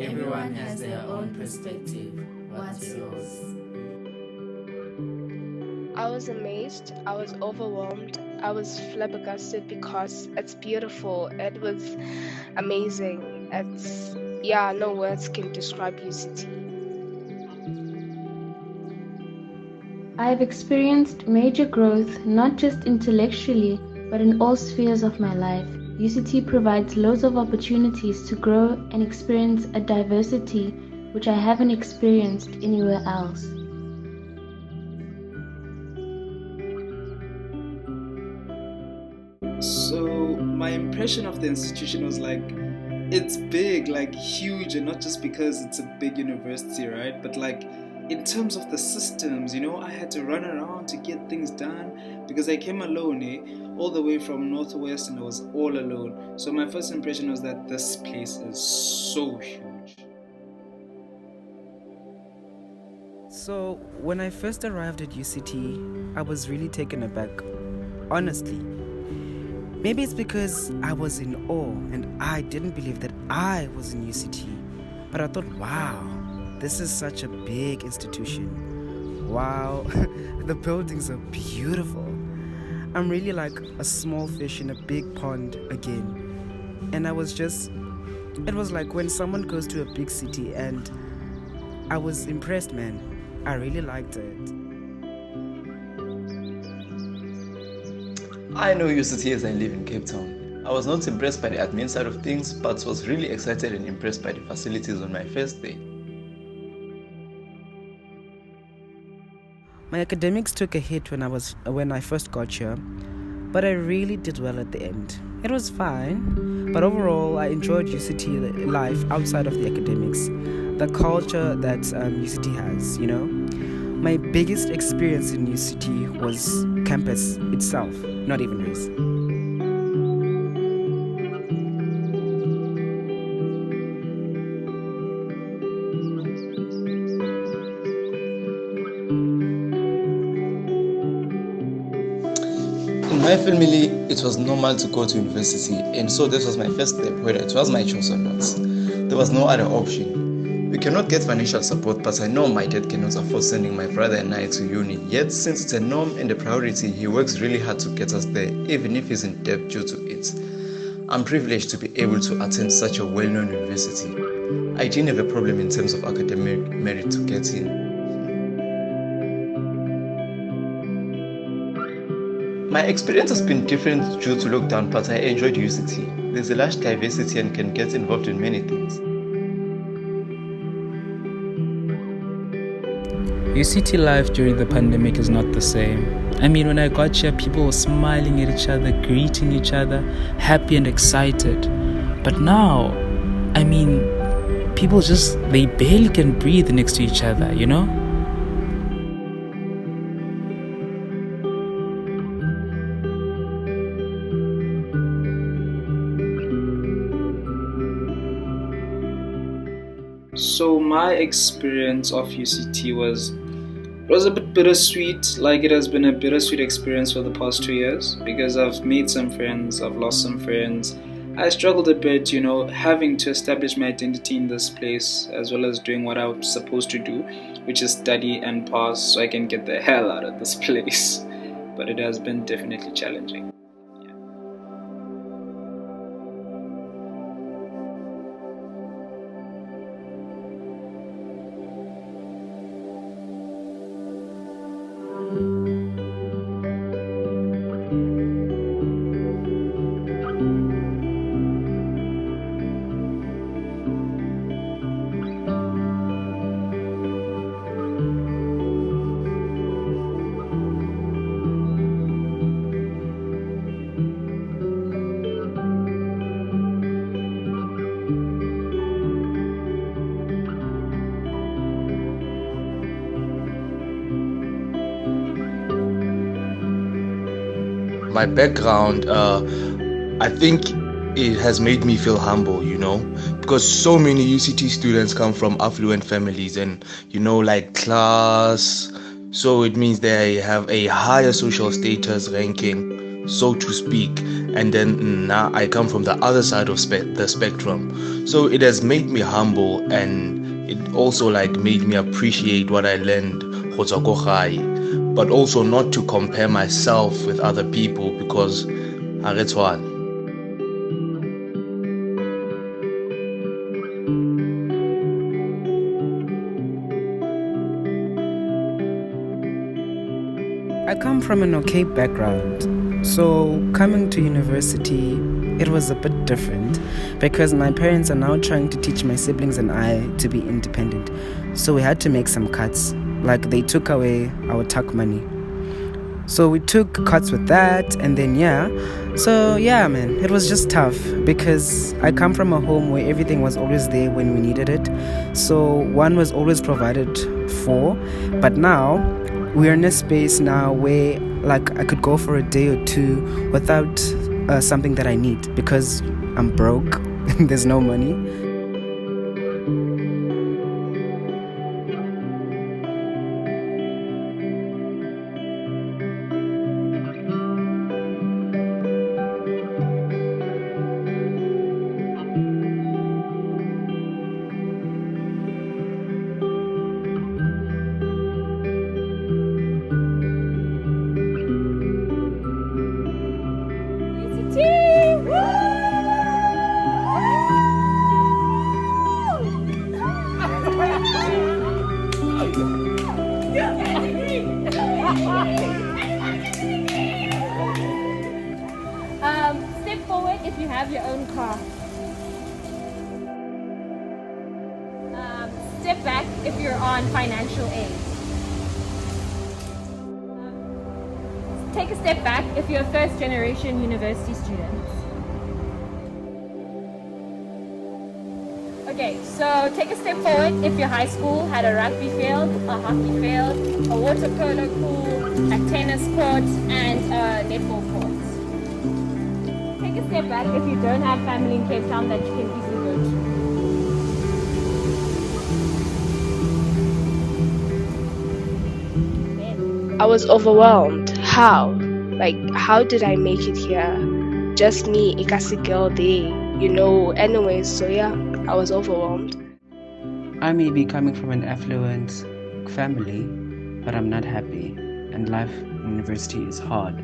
Everyone has their own perspective. What's yours? I was amazed, I was overwhelmed, I was flabbergasted because it's beautiful. It was amazing. No words can describe UCT. I've experienced major growth, not just intellectually, but in all spheres of my life. UCT provides loads of opportunities to grow and experience a diversity which I haven't experienced anywhere else. So my impression of the institution was like, it's big, like huge, and not just because it's a big university, right? But like in terms of the systems, I had to run around to get things done because I came alone, all the way from Northwest, and I was all alone. So my first impression was that this place is so huge. So when I first arrived at UCT, I was really taken aback, honestly. Maybe it's because I was in awe and I didn't believe that I was in UCT. But I thought, wow, this is such a big institution. Wow, the buildings are beautiful. I'm really like a small fish in a big pond again. And it was like when someone goes to a big city, and I was impressed, man. I really liked it. I know UCT as I live in Cape Town. I was not impressed by the admin side of things, but was really excited and impressed by the facilities on my first day. My academics took a hit when I first got here, but I really did well at the end. It was fine, but overall I enjoyed UCT life outside of the academics, the culture that UCT has, My biggest experience in UCT was campus itself, not even race. In my family, it was normal to go to university, and so this was my first step, whether it was my choice or not. There was no other option. We cannot get financial support, but I know my dad cannot afford sending my brother and I to uni. Yet, since it's a norm and a priority, he works really hard to get us there, even if he's in debt due to it. I'm privileged to be able to attend such a well-known university. I didn't have a problem in terms of academic merit to get in. My experience has been different due to lockdown, but I enjoyed UCT. There's a large diversity and can get involved in many things. UCT life during the pandemic is not the same. I mean, when I got here, people were smiling at each other, greeting each other, happy and excited. But now, I mean, people they barely can breathe next to each other, So my experience of UCT was a bit bittersweet. Like, it has been a bittersweet experience for the past 2 years because I've made some friends, I've lost some friends. I struggled a bit, having to establish my identity in this place as well as doing what I'm supposed to do, which is study and pass so I can get the hell out of this place. But it has been definitely challenging. My background, I think it has made me feel humble, because so many UCT students come from affluent families and, like class. So it means they have a higher social status ranking. so to speak, and then now I come from the other side of the spectrum. So it has made me humble, and it also like made me appreciate what I learned, but also not to compare myself with other people because I come from an okay background, so coming to university, it was a bit different because my parents are now trying to teach my siblings and I to be independent. So we had to make some cuts, like they took away our tuck money. So we took cuts with that, and then man, it was just tough because I come from a home where everything was always there when we needed it. So one was always provided for, but now we're in a space now where like I could go for a day or two without something that I need because I'm broke and there's no money. Step forward if you have your own car. Step back if you're on financial aid. Take a step back if you're a first-generation university student. Okay, so take a step forward if your high school had a rugby field, a hockey field, a water polo pool, a tennis court, and a netball court. Take a step back if you don't have family in Cape Town that you can easily go to. I was overwhelmed. How? Like, how did I make it here? Just me, Ikasi girl there, anyways, so yeah, I was overwhelmed. I may be coming from an affluent family, but I'm not happy, and life in university is hard.